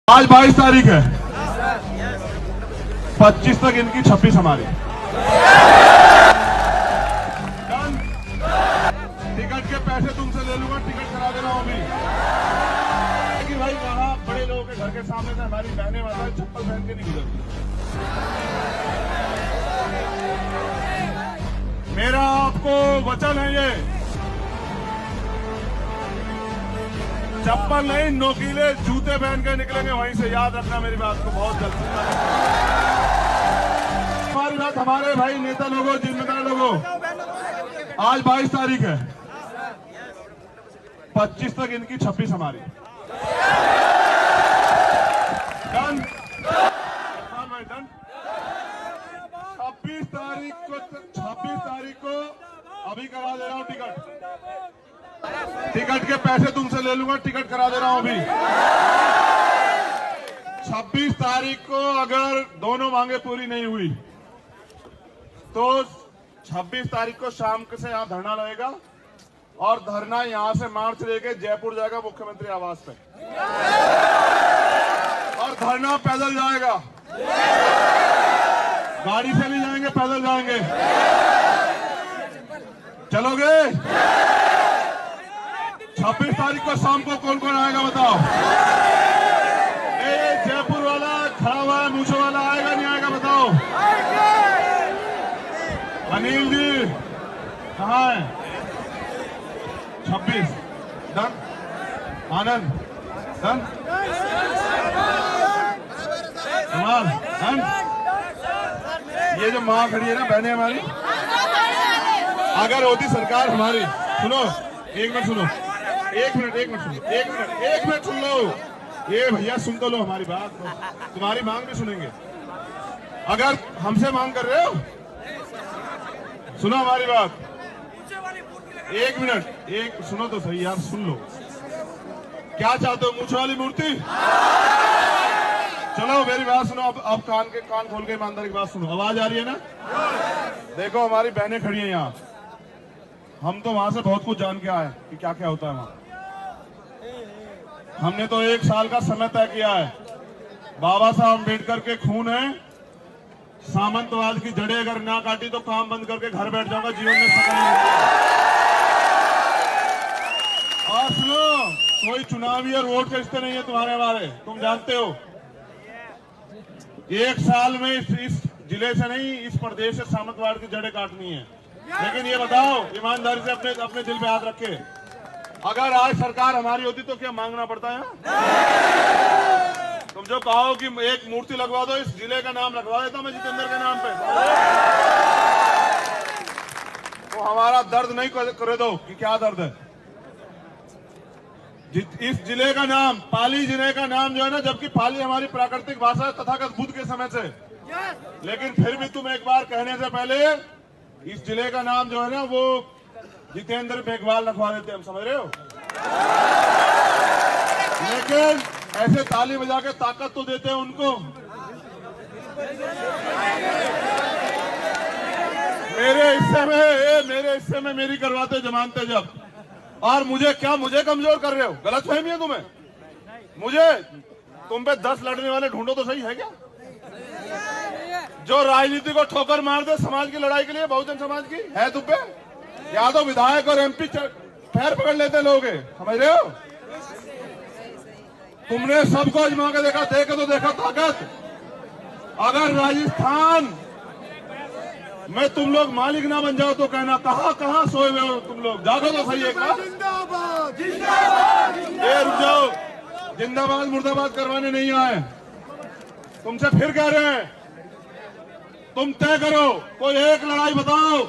आज 22 तारीख है, 25 तक इनकी 26 हमारी। टिकट के पैसे तुमसे ले लूंगा, टिकट करा दे रहा हूं अभी कि भाई वहां बड़े लोगों के घर के सामने से हमारी बहनें वाला चप्पल पहन के नहीं गुजरती। मेरा आपको वचन है, ये चप्पल नहीं नोकीले जूते पहन के निकलेंगे वहीं से, याद रखना मेरी बात को बहुत जल्द। हमारी बात हमारे भाई नेता लोगों, जिम्मेदार लोगों, आज 22 तारीख है, 25 तक इनकी 26 हमारी। डन भाई, डन। 26 तारीख को अभी करा दे रहा हूं टिकट। टिकट के पैसे तुमसे ले लूंगा, टिकट करा दे रहा हूं अभी। 26 तारीख को अगर दोनों मांगे पूरी नहीं हुई तो 26 तारीख को शाम से यहां धरना लगेगा और धरना यहां से मार्च लेके जयपुर जाएगा मुख्यमंत्री आवास पे, और धरना पैदल जाएगा, गाड़ी से नहीं जाएंगे, पैदल जाएंगे। चलोगे? 26 तारीख को शाम को कौन कौन आएगा बताओ? जयपुर वाला खड़ा हुआ है, मूछों वाला आएगा नहीं आएगा बताओ? अनिल जी कहाँ है? 26 डन। आनंद डन। कुमार डन। ये जो माँ खड़ी है ना, बहनें हमारी, अगर होती सरकार हमारी, सुनो एक मिनट सुनो, एक मिनट सुन लो। ये भैया सुन तो लो हमारी बात, तुम्हारी मांग भी सुनेंगे। अगर हमसे मांग कर रहे हो, सुनो हमारी बात, एक मिनट, एक सुनो तो सही यार, सुन लो। क्या चाहते हो, मूछे वाली मूर्ति? चलो मेरी बात सुनो, अब कान खोल के ईमानदारी की बात सुनो। आवाज आ रही है ना? देखो हमारी बहनें खड़ी हैं यहाँ, हम तो वहां से बहुत कुछ जान के आए कि क्या क्या होता है वहां। हमने तो 1 साल का समय तय किया है। बाबा साहब अम्बेडकर के खून है, सामंतवाद की जड़ें अगर ना काटी तो काम बंद करके घर बैठ जाऊंगा, जीवन में सफल नहीं होगा। और सुनो, कोई चुनावी और वोट के रिश्ते नहीं है तुम्हारे हमारे, तुम जानते हो। 1 साल में इस जिले से नहीं, इस प्रदेश से सामंतवाद की जड़ें काटनी है। लेकिन ये बताओ ईमानदारी से, अपने दिल पे हाथ रखे, अगर आज सरकार हमारी होती तो क्या मांगना पड़ता है? तुम जो कहो कि एक मूर्ति लगवा दो, इस जिले का नाम लगवा देता मैं जितेंद्र के नाम पे, तो हमारा दर्द नहीं करे दो कि क्या दर्द है। इस जिले का नाम, पाली जिले का नाम जो है ना, जबकि पाली हमारी प्राकृतिक भाषा है तथागत बुद्ध के समय से, लेकिन फिर भी तुम एक बार कहने से पहले इस जिले का नाम जो है ना वो जितेंद्र बेगवाल रखवा देते, हम समझ रहे हो। लेकिन ऐसे ताली बजा के ताकत तो देते हैं उनको। मेरे हिस्से में मेरी करवाते जमानते जब, और मुझे कमजोर कर रहे हो? गलत फहमी है तुम्हें? मुझे तुम पे 10 लड़ने वाले ढूंढो तो सही है क्या? जो राजनीति को ठोकर मार दे समाज की लड़ाई के लिए, बहुजन समाज की है तुम पे? या तो विधायक और एमपी पैर पकड़ लेते लोग, समझ रहे हो? तुमने सबको आजमा के देखा, तो देखा ताकत। अगर राजस्थान में तुम लोग मालिक ना बन जाओ तो कहना कहां सोए हुए हो तुम लोग, जागो तो सही एक बार। ये रुक जाओ, जिंदाबाद मुर्दाबाद करवाने नहीं आए, तुमसे फिर कह रहे हैं, तुम तय करो कोई एक लड़ाई बताओ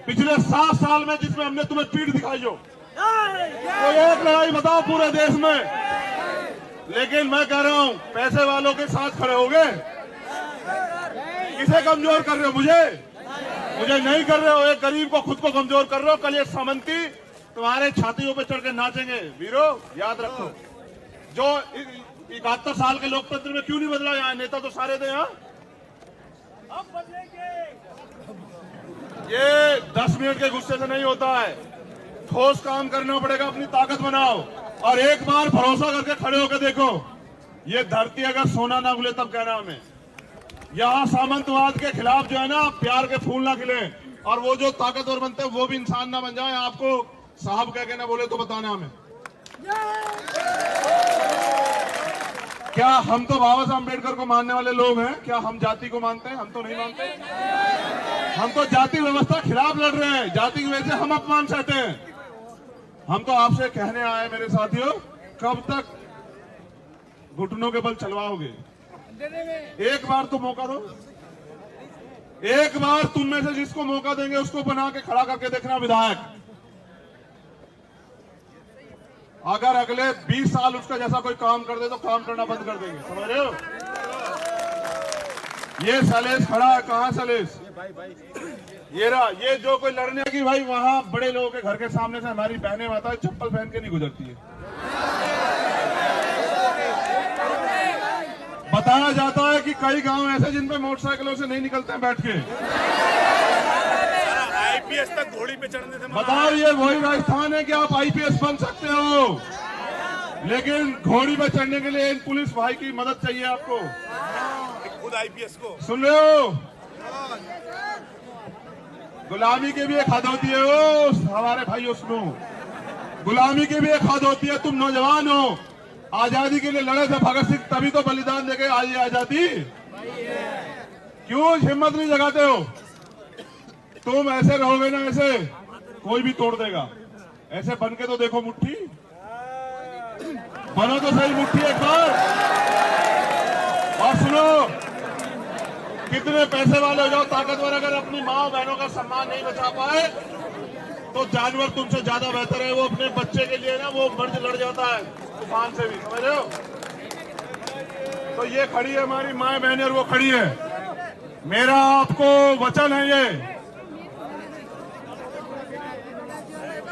पिछले 7 साल में जिसमें हमने तुम्हें पीठ दिखाई हो, कोई एक लड़ाई बताओ पूरे देश में। लेकिन मैं कह रहा हूं, पैसे वालों के साथ खड़े होगे। किसे कमजोर कर रहे हो? मुझे नहीं कर रहे हो, एक गरीब को, खुद को कमजोर कर रहे हो। कल ये सामंती तुम्हारे छातियों पे चढ़ के नाचेंगे। वीरो याद रखो, जो 71 साल के लोकतंत्र में क्यों नहीं बदला? यहाँ नेता तो सारे थे, यहाँ अब बदलेंगे। ये 10 मिनट के गुस्से से नहीं होता है, ठोस काम करना पड़ेगा। अपनी ताकत बनाओ और एक बार भरोसा करके खड़े होकर देखो, ये धरती अगर सोना ना खुले तब कहना हमें। यहाँ सामंतवाद के खिलाफ जो है ना प्यार के फूल ना खिले, और वो जो ताकतवर बनते हैं वो भी इंसान ना बन जाए। आपको साहब कह के ना बोले तो बताना हमें। क्या हम तो बाबा साहब अम्बेडकर को मानने वाले लोग हैं? क्या हम जाति को मानते हैं? हम तो नहीं मानते। हम तो जाति व्यवस्था खिलाफ लड़ रहे हैं। जाति की वजह से हम अपमान सहते हैं। हम तो आपसे कहने आए मेरे साथियों, कब तक घुटनों के बल चलवाओगे? एक बार तो मौका दो। एक बार तुम में से जिसको मौका देंगे उसको बना के खड़ा करके देखना विधायक। अगर अगले 20 साल उसका जैसा कोई काम कर दे तो काम करना बंद कर देंगे। समझ रहे हो? ये सलेश खड़ा है। कहाँ सलेश? ये रहा। ये जो कोई लड़ने की भाई, वहां बड़े लोगों के घर के सामने से हमारी बहनें माता चप्पल पहन के नहीं गुजरती है। बताया जाता है कि कई गांव ऐसे जिन पे मोटरसाइकिलों से नहीं निकलते हैं बैठ के। आईपीएस तक घोड़ी पे चढ़ने से बताओ, ये वही राजस्थान है कि आप आईपीएस बन सकते हो, लेकिन घोड़ी पे चढ़ने के लिए इन पुलिस भाई की मदद चाहिए आपको। खुद आईपीएस को सुन रहे हो? गुलामी की भी एक हद होती है। वो हमारे भाइयों सुनो, गुलामी की भी एक हद होती है। तुम नौजवान हो, आजादी के लिए लड़े थे भगत सिंह, तभी तो बलिदान देके आज ये आजादी। क्यों हिम्मत नहीं जगाते हो? तुम ऐसे रहोगे ना, ऐसे कोई भी तोड़ देगा। ऐसे बन के तो देखो मुट्ठी, बनो तो सही मुट्ठी एक बार। और सुनो, कितने पैसे वाले हो जाओ, ताकतवर, अगर अपनी माँ बहनों का सम्मान नहीं बचा पाए तो जानवर तुमसे ज्यादा बेहतर है। वो अपने बच्चे के लिए ना वो मर्ज लड़ जाता है तूफान से भी। समझ रहे हो? तो ये खड़ी है हमारी माँ बहनें और वो खड़ी है। मेरा आपको वचन है, ये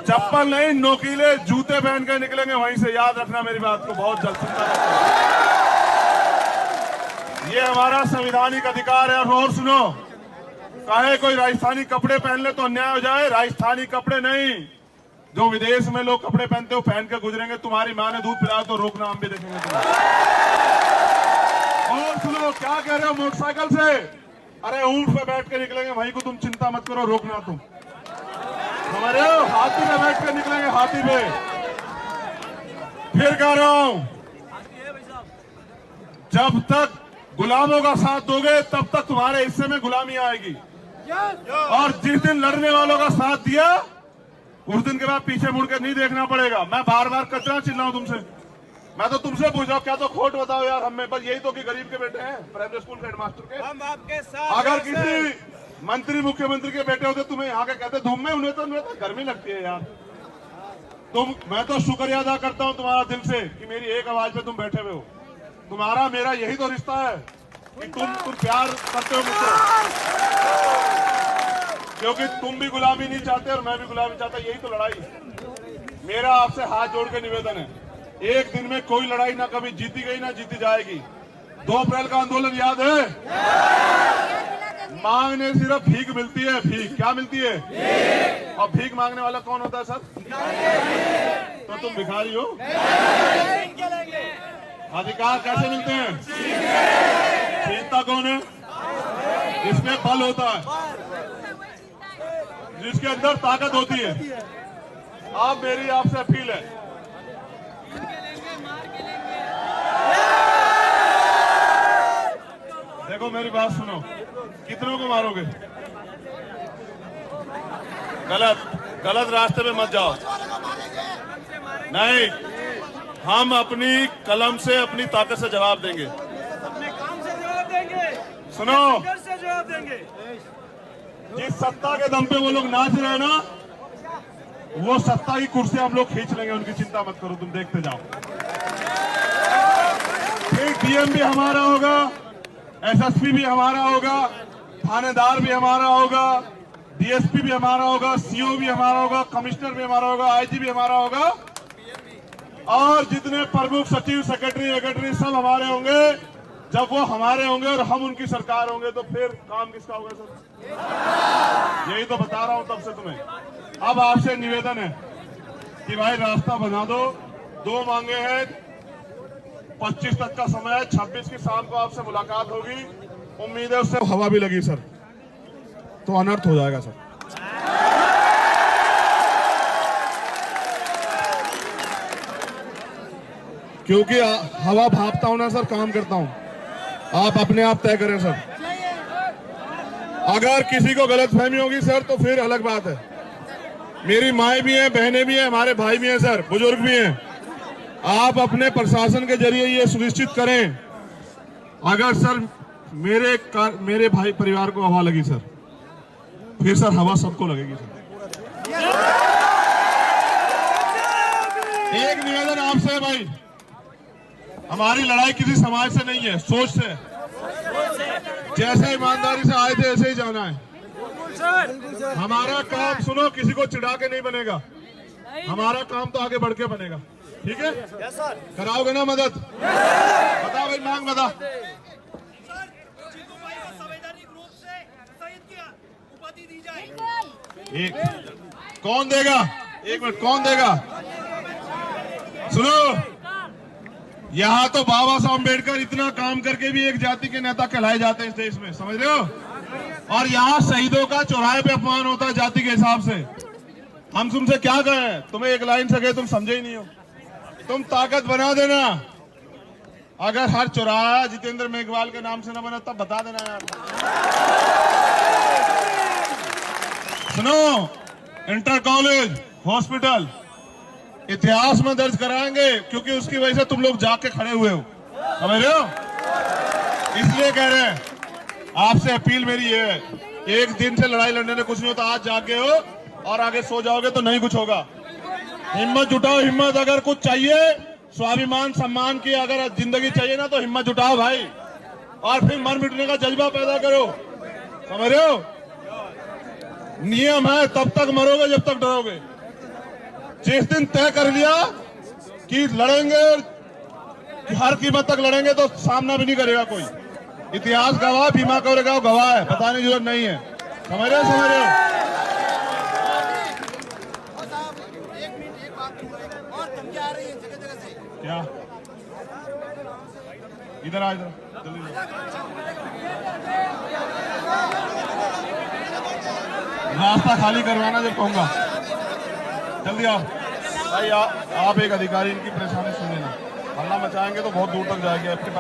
चप्पल नहीं नोकीले जूते पहन कर निकलेंगे वहीं से। याद रखना मेरी बात को बहुत जल्द। चिंता रखना, ये हमारा संवैधानिक अधिकार है। और सुनो, चाहे कोई राजस्थानी कपड़े पहन ले तो अन्याय हो जाए। राजस्थानी कपड़े नहीं, जो विदेश में लोग कपड़े पहनते हो पहन के गुजरेंगे। तुम्हारी माँ ने दूध पिलाया तो रोकना, हम भी देखेंगे तुम्हें। और सुनो, क्या कह रहे हो मोटरसाइकिल से? अरे ऊंट पे बैठ के निकलेंगे वहीं को, तुम चिंता मत करो, रोकना तुम। समझ रहे हो? हाथी पे बैठ के निकलेंगे, हाथी पे। फिर कह रहा हूं, जब तक गुलामों का साथ दोगे तब तक तुम्हारे हिस्से में गुलामी आएगी। और जिस दिन लड़ने वालों का साथ दिया उस दिन के बाद पीछे मुड़ के नहीं देखना पड़ेगा। मैं बार बार कचरा चिल्लाऊं तुमसे? मैं तो तुमसे पूछ रहा हूं, क्या तो खोट बताओ यार हमें। बस यही तो कि गरीब के बेटे हैं, प्राइमरी स्कूल के हेडमास्टर के। हम आपके साथ। अगर किसी मंत्री मुख्यमंत्री के बेटे होते तुम्हें यहाँ के कहते धूम में, उन्हें तो गर्मी लगती है यार। मैं तो शुक्रिया अदा करता हूँ तुम्हारा दिल से कि मेरी एक आवाज पे तुम बैठे हुए हो। तुम्हारा मेरा यही तो रिश्ता है कि तुम प्यार करते हो मुझसे, क्योंकि तुम भी गुलामी नहीं चाहते और मैं भी गुलामी चाहता। यही तो लड़ाई। मेरा आपसे हाथ जोड़ के निवेदन है, एक दिन में कोई लड़ाई ना कभी जीती गई ना जीती जाएगी। 2 अप्रैल का आंदोलन याद है? मांगने सिर्फ भीख मिलती है। भीख क्या मिलती है? और भीख मांगने वाला कौन होता है सर? तो तुम भिखारी हो। अधिकार कैसे मिलते हैं? छीनता कौन है? जिसमें बल होता है, जिसके अंदर ताकत होती है। अब मेरी आपसे अपील है, देखो मेरी बात सुनो, कितनों को मारोगे? गलत रास्ते पे मत जाओ। नहीं, हम अपनी कलम से अपनी ताकत से जवाब देंगे, अपने काम से जवाब देंगे, सुनो, से जवाब देंगे। जिस सत्ता के दम पे वो लोग नाच रहे हैं ना, वो सत्ता की कुर्सी हम लोग खींच लेंगे, उनकी चिंता मत करो, तुम देखते जाओ। फिर डीएम भी हमारा होगा, एसएसपी भी हमारा होगा, थानेदार भी हमारा होगा, डीएसपी भी हमारा होगा, सीओ भी हमारा होगा, कमिश्नर भी हमारा होगा, आईजी भी हमारा होगा, और जितने प्रमुख सचिव सेक्रेटरी सब हमारे होंगे। जब वो हमारे होंगे और हम उनकी सरकार होंगे तो फिर काम किसका होगा सर? यही तो बता रहा हूं तब से तुम्हें। अब आपसे निवेदन है कि भाई रास्ता बना दो। 2 मांगे हैं, 25 तक का समय है, 26 की शाम को आपसे मुलाकात होगी। उम्मीद है उससे हवा भी लगी सर तो अनर्थ हो जाएगा सर। क्योंकि हवा भापता हूं ना सर, काम करता हूं। आप अपने आप तय करें सर। अगर किसी को गलतफहमी होगी सर तो फिर अलग बात है। मेरी माएँ भी हैं, बहनें भी हैं, हमारे भाई भी हैं सर, बुजुर्ग भी हैं। आप अपने प्रशासन के जरिए ये सुनिश्चित करें, अगर सर मेरे भाई परिवार को हवा लगी सर, फिर सर हवा सबको लगेगी सर। एक निवेदन आपसे है भाई, हमारी लड़ाई किसी समाज से नहीं है, सोच से। जैसे ईमानदारी से आए थे ऐसे ही जाना है। हमारा काम सुनो, किसी को चिढ़ा के नहीं बनेगा, हमारा काम तो आगे बढ़ के बनेगा। ठीक है, कराओगे ना मदद? बता भाई, मांग बता। एक कौन देगा? एक मिनट, कौन देगा? सुनो, यहाँ तो बाबा साहब अम्बेडकर इतना काम करके भी एक जाति के नेता कहलाए जाते हैं इस देश में, समझ रहे हो? और यहाँ शहीदों का चौराहे पे अपमान होता है जाति के हिसाब से। हम तुमसे क्या कहें? तुम्हें एक लाइन से कहे, तुम समझे ही नहीं हो। तुम ताकत बना देना, अगर हर चौराहा जितेंद्र मेघवाल के नाम से न बना तब बता देना यार। सुनो, इंटर कॉलेज, हॉस्पिटल इतिहास में दर्ज कराएंगे, क्योंकि उसकी वजह से तुम लोग जाके खड़े हुए हो, समझ रहे हो? इसलिए कह रहे हैं, आपसे अपील मेरी ये है, एक दिन से लड़ाई लड़ने में कुछ नहीं होता। आज जागे हो और आगे सो जाओगे तो नहीं कुछ होगा। हिम्मत जुटाओ, हिम्मत। अगर कुछ चाहिए, स्वाभिमान सम्मान की अगर जिंदगी चाहिए ना, तो हिम्मत जुटाओ भाई, और फिर मर मिटने का जज्बा पैदा करो, समझ रहे हो? नियम है, तब तक मरोगे जब तक डरोगे। जिस दिन तय कर लिया कि लड़ेंगे, हर कीमत तक लड़ेंगे, तो सामना भी नहीं करेगा कोई। इतिहास गवाह, भीमा करेगा गवाह है, बताने की जरूरत नहीं है। समझ रहे हो? समझ रहे हो? क्या? इधर आ, इधर जल्दी। रास्ता खाली करवाना जब कहूंगा, जल्दी आओ भाई। आप एक अधिकारी, इनकी परेशानी सुन लेना। हल्ला मचाएंगे तो बहुत दूर तक जाएंगे आपके पास।